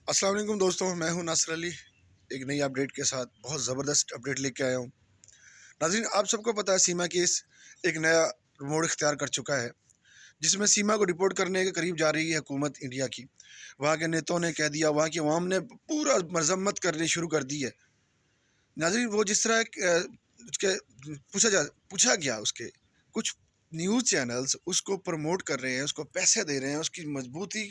अस्सलाम वालेकुम दोस्तों, मैं हूं नासिर अली। एक नई अपडेट के साथ बहुत ज़बरदस्त अपडेट लेके आया हूं। नाज़रीन, आप सबको पता है सीमा केस एक नया मोड़ इख्तियार कर चुका है, जिसमें सीमा को डिपोर्ट करने के करीब जा रही है हुकूमत इंडिया की। वहाँ के नेताओं ने कह दिया, वहाँ की अवाम ने पूरा मजम्मत करनी शुरू कर दी है। नाज़रीन, वो जिस तरह उसके पूछा गया, उसके कुछ न्यूज़ चैनल्स उसको प्रमोट कर रहे हैं, उसको पैसे दे रहे हैं, उसकी मजबूती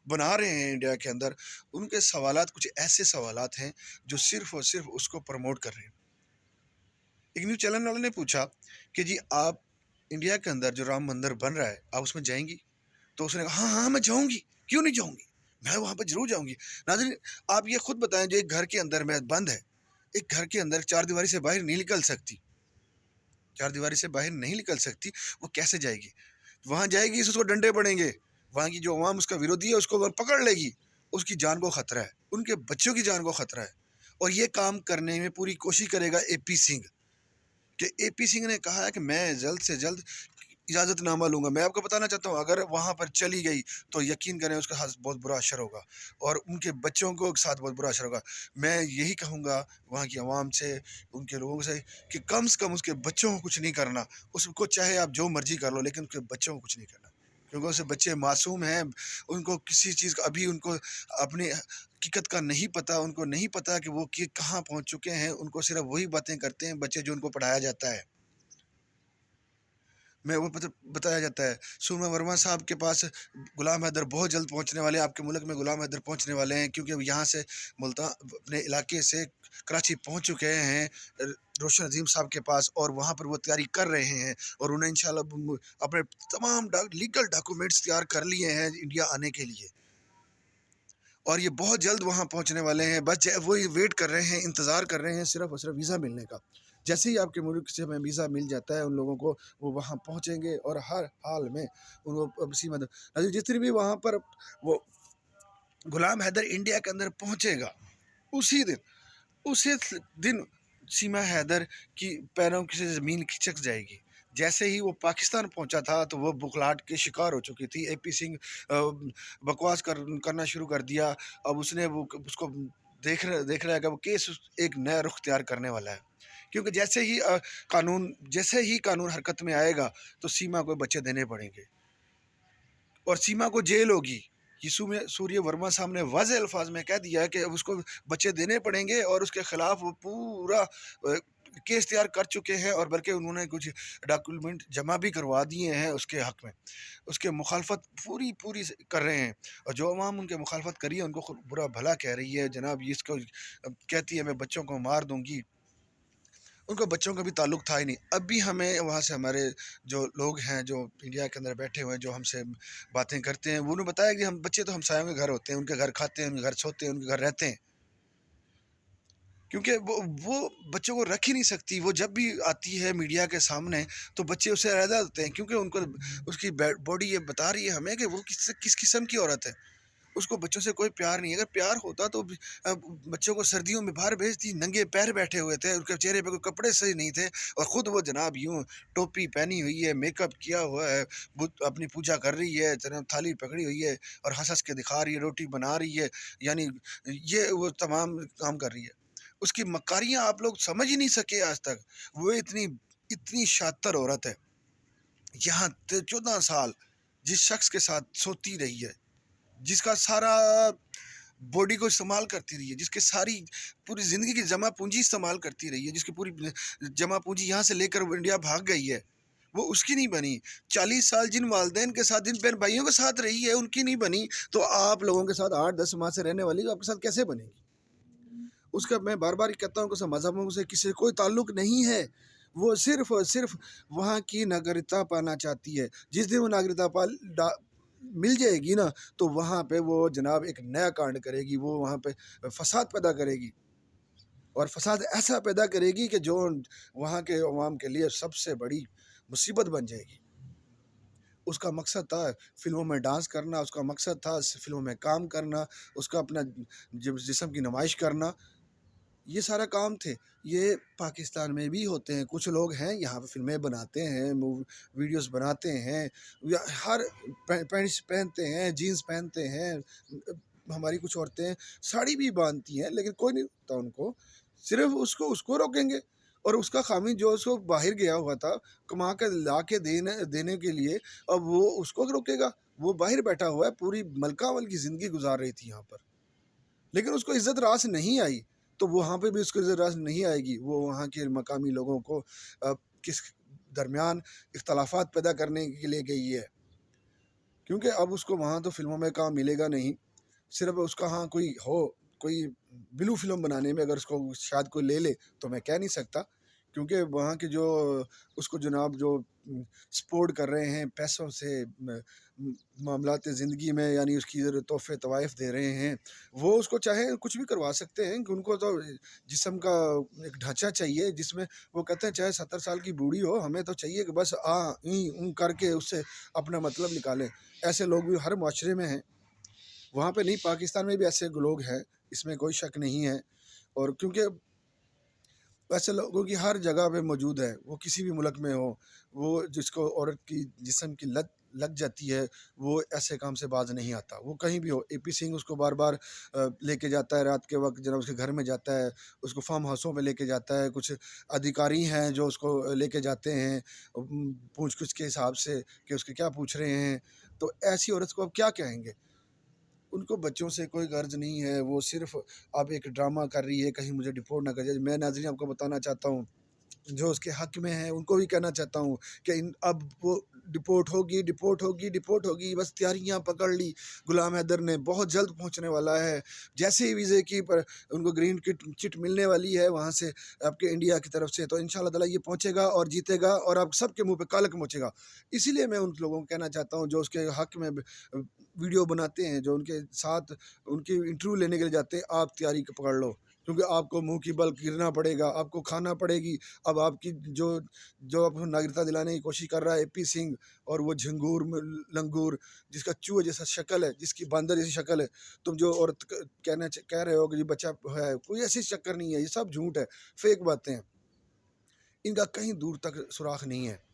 बना रहे हैं इंडिया के अंदर। उनके सवालात कुछ ऐसे सवालात हैं जो सिर्फ और सिर्फ उसको प्रमोट कर रहे हैं। एक न्यूज़ चैनल वाले ने पूछा कि जी, आप इंडिया के अंदर जो राम मंदिर बन रहा है, आप उसमें जाएंगी? तो उसने कहा, हाँ हाँ, मैं जाऊंगी, क्यों नहीं जाऊंगी, मैं वहां पर जरूर जाऊंगी। नाज़रीन, आप ये खुद बताएं, जो एक घर के अंदर में बंद है, एक घर के अंदर चार दीवारी से बाहर नहीं निकल सकती, चार दीवारी से बाहर नहीं निकल सकती, वो कैसे जाएगी? वहां जाएगी तो उसको डंडे पड़ेंगे, वहां की जो अवाम उसका विरोधी है उसको वो पकड़ लेगी, उसकी जान को खतरा है, उनके बच्चों की जान को खतरा है। और ये काम करने में पूरी कोशिश करेगा एपी सिंह, कि एपी सिंह ने कहा है कि मैं जल्द से जल्द इजाज़तनामा लूँगा। मैं आपको बताना चाहता हूँ, अगर वहाँ पर चली गई तो यकीन करें उसका साथ बहुत बुरा असर होगा और उनके बच्चों को साथ बहुत बुरा असर होगा। मैं यही कहूँगा वहाँ की आवाम से, उनके लोगों से, कि कम से कम उसके बच्चों को कुछ नहीं करना। उसको चाहे आप जो मर्ज़ी कर लो, लेकिन उसके बच्चों को कुछ नहीं करना, क्योंकि उसके बच्चे मासूम हैं। उनको किसी चीज़ का अभी उनको अपनी हकीकत का नहीं पता, उनको नहीं पता कि वो कि कहाँ पहुँच चुके हैं। उनको सिर्फ़ वही बातें करते हैं बच्चे जो उनको पढ़ाया जाता है। मैं वो बताया जाता है। सूरमा वर्मा साहब के पास गुलाम हैदर बहुत जल्द पहुंचने वाले हैं, आपके मुल्क में गुलाम हैदर पहुंचने वाले हैं, क्योंकि अब यहाँ से मुल्तान अपने इलाके से कराची पहुंच चुके हैं रोशन अजीम साहब के पास, और वहाँ पर वो तैयारी कर रहे हैं और उन्हें इंशाल्लाह अपने तमाम लीगल डॉक्यूमेंट्स तैयार कर लिए हैं इंडिया आने के लिए, और ये बहुत जल्द वहाँ पहुँचने वाले हैं। बस वही वेट कर रहे हैं, इंतज़ार कर रहे हैं सिर्फ और सिर्फ वीज़ा मिलने का। जैसे ही आपके मुल्क से हमें वीज़ा मिल जाता है उन लोगों को, वो वहाँ पहुँचेंगे और हर हाल में उनको इसी मतलब जितनी भी वहाँ पर वो गुलाम हैदर इंडिया के अंदर पहुँचेगा, उसी दिन उसी दिन सीमा हैदर की पैरों की ज़मीन खिसक जाएगी। जैसे ही वो पाकिस्तान पहुंचा था तो वो बुखलाहट के शिकार हो चुकी थी। एपी सिंह बकवास करना शुरू कर दिया। अब उसने वो उसको देख रहा है कि वो केस एक नया रुख तैयार करने वाला है, क्योंकि जैसे ही कानून हरकत में आएगा तो सीमा को बच्चे देने पड़ेंगे और सीमा को जेल होगी। सूर्य वर्मा साहब ने वाज़ेह अल्फाज में कह दिया है कि अब उसको बच्चे देने पड़ेंगे, और उसके खिलाफ वो पूरा केस तैयार कर चुके हैं, और बल्कि उन्होंने कुछ डॉक्यूमेंट जमा भी करवा दिए हैं उसके हक़ में। उसके मुखालफत पूरी पूरी कर रहे हैं, और जो अवाम उनके मुखालफत करी है उनको बुरा भला कह रही है। जनाब ये इसको कहती है मैं बच्चों को मार दूंगी, उनको बच्चों का भी ताल्लुक था ही नहीं। अब भी हमें वहाँ से हमारे जो लोग हैं जो इंडिया के अंदर बैठे हुए हैं, जो हमसे बातें करते हैं, वो उन्होंने बताया कि हम बच्चे तो हमसायों के घर होते हैं, उनके घर खाते हैं, उनके घर सोते हैं, उनके घर रहते हैं, क्योंकि वो बच्चों को रख ही नहीं सकती। वो जब भी आती है मीडिया के सामने तो बच्चे उससे अलहदा होते हैं, क्योंकि उनको उसकी बॉडी ये बता रही है हमें कि वो किस किस्म की औरत है। उसको बच्चों से कोई प्यार नहीं है। अगर प्यार होता तो बच्चों को सर्दियों में बाहर भेजती। नंगे पैर बैठे हुए थे, उनके चेहरे पे कोई कपड़े सही नहीं थे, और ख़ुद वो जनाब यूँ टोपी पहनी हुई है, मेकअप किया हुआ है, बुत अपनी पूजा कर रही है, जनाब थाली पकड़ी हुई है और हँस-हँस के दिखा रही है, रोटी बना रही है, यानी ये वो तमाम काम कर रही है। उसकी मक्कारियाँ आप लोग समझ ही नहीं सके आज तक। वो इतनी इतनी शातिर औरत है। यहाँ 14 साल जिस शख्स के साथ सोती रही है, जिसका सारा बॉडी को इस्तेमाल करती रही है, जिसके सारी पूरी ज़िंदगी की जमा पूंजी इस्तेमाल करती रही है, जिसकी पूरी जमा पूंजी यहाँ से लेकर वो इंडिया भाग गई है, वो उसकी नहीं बनी। 40 साल जिन वालदेन के साथ, जिन बहन भाइयों के साथ रही है, उनकी नहीं बनी, तो आप लोगों के साथ 8-10 माह से रहने वाली आपके साथ कैसे बनेगी? उसका मैं बार बार कहता हूँ कि मजहबों से किसी कोई ताल्लुक नहीं है। वो सिर्फ और सिर्फ वहाँ की नागरिकता पाना चाहती है। जिस दिन वो नागरिकता मिल जाएगी ना, तो वहाँ पे वो जनाब एक नया कांड करेगी। वो वहाँ पे फसाद पैदा करेगी, और फसाद ऐसा पैदा करेगी कि जो वहाँ के अवाम के लिए सबसे बड़ी मुसीबत बन जाएगी। उसका मकसद था फ़िल्मों में डांस करना, उसका मकसद था फ़िल्मों में काम करना, उसका अपना जिस्म की नुमाइश करना। ये सारा काम थे। ये पाकिस्तान में भी होते हैं। कुछ लोग हैं यहाँ पे फ़िल्में बनाते हैं, वीडियोस बनाते हैं, या हर पैंट्स पहनते हैं, जीन्स पहनते हैं, ہماری کچھ عورتیں ساڑی بھی باندھتی ہیں لیکن کوئی نہیں روکتا ان کو، صرف اس کو روکیں گے، اور اس کا خامی جو اس کو باہر گیا ہوا تھا کما کے لا کے دینے کے لیے، اب وہ اس کو روکے گا؟ وہ باہر بیٹھا ہوا ہے، پوری ملکہ وال کی زندگی گزار رہی تھی یہاں پر، لیکن اس کو عزت راس نہیں آئی، تو وہاں پہ بھی اس کو عزت راس نہیں آئے گی، وہ وہاں کے مقامی لوگوں کو کس درمیان اختلافات پیدا کرنے کے لیے گئی ہے، کیونکہ اب اس کو وہاں تو فلموں میں کام ملے گا نہیں، صرف اس کا ہاں کوئی بلو فلم بنانے میں اگر اس کو شاید کوئی لے لے تو میں کہہ نہیں سکتا، کیونکہ وہاں کے جو اس کو جناب جو سپورٹ کر رہے ہیں پیسوں سے معاملات زندگی میں، یعنی اس کی تحفے طوائف دے رہے ہیں، وہ اس کو چاہے کچھ بھی کروا سکتے ہیں، کہ ان کو تو جسم کا ایک ڈھانچہ چاہیے جس میں وہ کہتے ہیں چاہے 70 سال کی بوڑھی ہو، ہمیں تو چاہیے کہ بس اون کر کے اس سے اپنا مطلب نکالیں۔ ایسے لوگ بھی ہر معاشرے میں ہیں، وہاں پہ نہیں، پاکستان میں بھی ایسے لوگ ہیں، اس میں کوئی شک نہیں ہے، اور کیونکہ ایسے لوگوں کی ہر جگہ پہ موجود ہے، وہ کسی بھی ملک میں ہو، وہ جس کو عورت کی جسم کی لت لگ جاتی ہے وہ ایسے کام سے باز نہیں آتا، وہ کہیں بھی ہو۔ اے پی سنگھ اس کو بار بار لے کے جاتا ہے رات کے وقت، جناب اس کے گھر میں جاتا ہے، اس کو فارم ہاؤسوں میں لے کے جاتا ہے، کچھ ادھیکاری ہیں جو اس کو لے کے جاتے ہیں پوچھ گچھ کے حساب سے کہ اس کے کیا پوچھ رہے ہیں، تو ایسی عورت کو اب کیا کہیں گے؟ ان کو بچوں سے کوئی غرض نہیں ہے، وہ صرف اب ایک ڈرامہ کر رہی ہے کہیں مجھے ڈپورٹ نہ کر جائے۔ میں ناظرین آپ کو بتانا چاہتا ہوں، جو اس کے حق میں ہیں ان کو بھی کہنا چاہتا ہوں کہ اب وہ ڈپورٹ ہوگی، بس تیاریاں پکڑ لی غلام حیدر نے، بہت جلد پہنچنے والا ہے، جیسے ہی ویزے کی پر ان کو گرین چٹ ملنے والی ہے وہاں سے آپ کے انڈیا کی طرف سے، تو انشاءاللہ تعالیٰ یہ پہنچے گا اور جیتے گا، اور آپ سب کے منہ پہ کالک مچے گا۔ اسی لیے میں ان لوگوں کو کہنا چاہتا ہوں جو اس کے حق میں ویڈیو بناتے ہیں، جو ان کے ساتھ ان کی انٹرویو لینے کے لیے جاتے ہیں، آپ تیاری پکڑ لو، کیونکہ آپ کو منہ کی بل گرنا پڑے گا، آپ کو کھانا پڑے گی۔ اب آپ کی جو آپ کو ناگرکتا دلانے کی کوشش کر رہا ہے اے پی سنگھ، اور وہ جھنگور لنگور جس کا چوہے جیسا شکل ہے، جس کی باندر جیسی شکل ہے، تم جو عورت کہہ رہے ہو کہ یہ بچہ ہے، کوئی ایسی چکر نہیں ہے، یہ سب جھوٹ ہے، فیک باتیں ہیں، ان کا کہیں دور تک سراغ نہیں ہے۔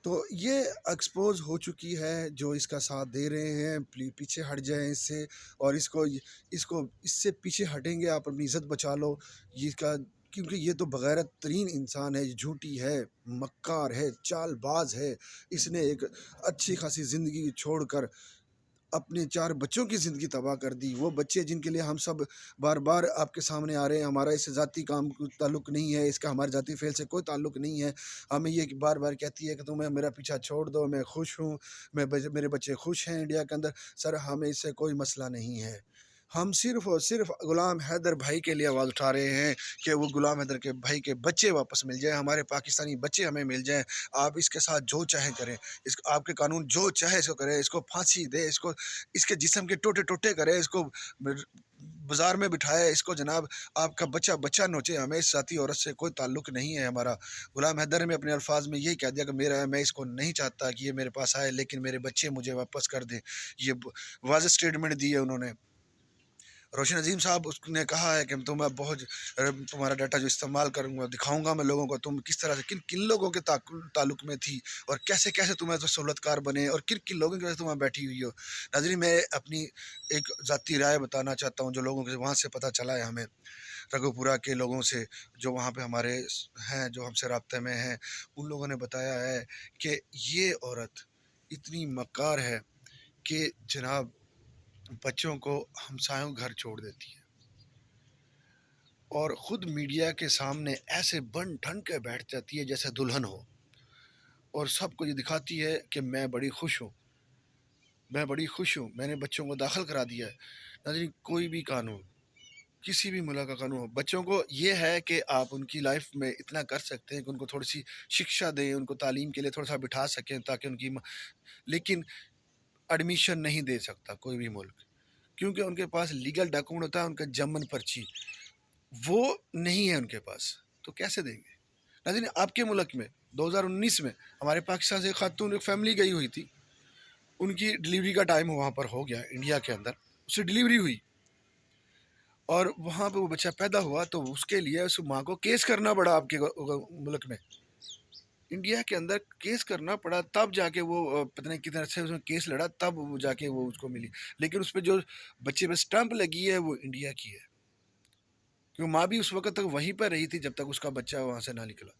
تو یہ ایکسپوز ہو چکی ہے، جو اس کا ساتھ دے رہے ہیں پیچھے ہٹ جائیں اس سے، اور اس سے پیچھے ہٹیں گے آپ اپنی عزت بچا لو، کیونکہ یہ تو بغیرت ترین انسان ہے، یہ جھوٹی ہے، مکار ہے، چال باز ہے، اس نے ایک اچھی خاصی زندگی چھوڑ کر اپنے 4 بچوں کی زندگی تباہ کر دی، وہ بچے جن کے لیے ہم سب بار بار آپ کے سامنے آ رہے ہیں، ہمارا اس ذاتی کام کو تعلق نہیں ہے، اس کا ہمارے ذاتی فعل سے کوئی تعلق نہیں ہے، ہمیں یہ بار بار کہتی ہے کہ تمہیں میرا پیچھا چھوڑ دو، میں خوش ہوں، میرے بچے خوش ہیں انڈیا کے اندر، سر ہمیں اس سے کوئی مسئلہ نہیں ہے، ہم صرف اور صرف غلام حیدر بھائی کے لیے آواز اٹھا رہے ہیں کہ وہ غلام حیدر کے بھائی کے بچے واپس مل جائیں، ہمارے پاکستانی بچے ہمیں مل جائیں، آپ اس کے ساتھ جو چاہیں کریں، آپ کے قانون جو چاہے اس کو کریں، اس کو پھانسی دے، اس کے جسم کے ٹوٹے ٹوٹے کرے، اس کو بازار میں بٹھائے، اس کو جناب آپ کا بچہ نوچے، ہمیں اس ذاتی عورت سے کوئی تعلق نہیں ہے ہمارا۔ غلام حیدر نے اپنے الفاظ میں یہی کہہ دیا کہ میں اس کو نہیں چاہتا کہ یہ میرے پاس آئے، لیکن میرے بچے مجھے واپس کر دیں، یہ واضح سٹیٹمنٹ دی ہے انہوں نے۔ روشن عظیم صاحب اس نے کہا ہے کہ تمہارا ڈاٹا جو استعمال کروں گا، دکھاؤں گا میں لوگوں کو تم کس طرح سے کن لوگوں کے تعلق میں تھی، اور کیسے تمہیں تو سہولت کار بنے، اور کن لوگوں کی وجہ سے تمہیں بیٹھی ہوئی ہو۔ ناظرین میں اپنی ایک ذاتی رائے بتانا چاہتا ہوں، جو لوگوں کے وہاں سے پتہ چلا ہے ہمیں، رگو پورہ کے لوگوں سے جو وہاں پہ ہمارے ہیں، جو ہم سے رابطے میں ہیں، ان لوگوں نے بتایا ہے کہ یہ عورت اتنی مکار ہے کہ جناب بچوں کو ہمسایوں گھر چھوڑ دیتی ہے، اور خود میڈیا کے سامنے ایسے بن ٹھن کے بیٹھ جاتی ہے جیسے دلہن ہو، اور سب کو یہ دکھاتی ہے کہ میں بڑی خوش ہوں، میں نے بچوں کو داخل کرا دیا ہے۔ ناظرین کوئی بھی قانون، کسی بھی ملک کا قانون ہو، بچوں کو یہ ہے کہ آپ ان کی لائف میں اتنا کر سکتے ہیں کہ ان کو تھوڑی سی شکشا دیں، ان کو تعلیم کے لیے تھوڑا سا بٹھا سکیں تاکہ لیکن ایڈمیشن نہیں دے سکتا کوئی بھی ملک، کیونکہ ان کے پاس لیگل ڈاکومنٹ ہوتا ہے، ان کا جمن پرچی وہ نہیں ہے ان کے پاس، تو کیسے دیں گے؟ ناظرین آپ کے ملک میں 2019 میں ہمارے پاکستان سے خاتون ایک فیملی گئی ہوئی تھی، ان کی ڈلیوری کا ٹائم وہاں پر ہو گیا انڈیا کے اندر، اس سے ڈلیوری ہوئی اور وہاں پہ وہ بچہ پیدا ہوا، تو اس کے لیے اس ماں کو کیس کرنا پڑا آپ کے ملک میں، इंडिया के अंदर केस करना पड़ा, तब जाके वो पता नहीं कितने अच्छे उसने केस लड़ा, तब वो जाके वो उसको मिली। लेकिन उस पे जो बच्चे पे स्टंप लगी है वो इंडिया की है, क्योंकि माँ भी उस वक्त तक वहीं पर रही थी जब तक उसका बच्चा वहाँ से ना निकला।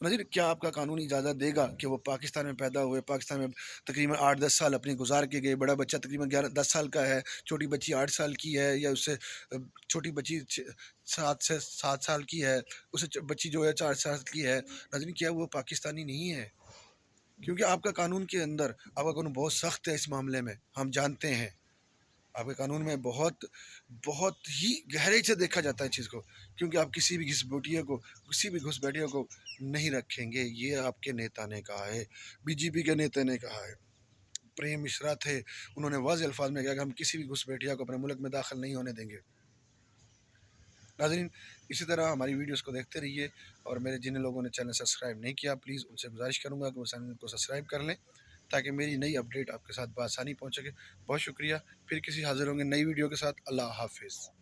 नज़ीर, क्या आपका कानून इजाज़त देगा कि वो पाकिस्तान में पैदा हुए, पाकिस्तान में तकरीबन 8-10 साल अपनी गुजार के गए, बड़ा बच्चा तकरीबन 11-10 साल का है, छोटी बच्ची 8 साल की है, या उससे छोटी बच्ची 7 साल की है, उससे बच्ची जो है 4 साल की है। नाज़रीन, क्या वो पाकिस्तानी नहीं है? क्योंकि आपका कानून के अंदर, आपका कानून बहुत सख्त है इस मामले में, हम जानते हैं। आपके कानून में बहुत बहुत ही गहराई से देखा जाता है चीज़ को, क्योंकि आप किसी भी घुसपैठिए को, किसी भी घुसपैठिए को नहीं रखेंगे, ये आपके नेता ने कहा है, बीजेपी के नेता ने कहा है। प्रेम मिश्रा थे, उन्होंने वाज़ेह अल्फाज में कहा कि हम किसी भी घुसपैठिया को अपने मुल्क में दाखिल नहीं होने देंगे। नाज़रीन, इसी तरह हमारी वीडियोस को देखते रहिए, और मेरे जिन लोगों ने चैनल सब्सक्राइब नहीं किया, प्लीज़ उनसे गुजारिश करूँगा कि वो चैनल को सब्सक्राइब कर लें, ताकि मेरी नई अपडेट आपके साथ बआसानी पहुँच सके। बहुत शुक्रिया, फिर किसी हाज़िर होंगे नई वीडियो के साथ। अल्लाह हाफ़िज़।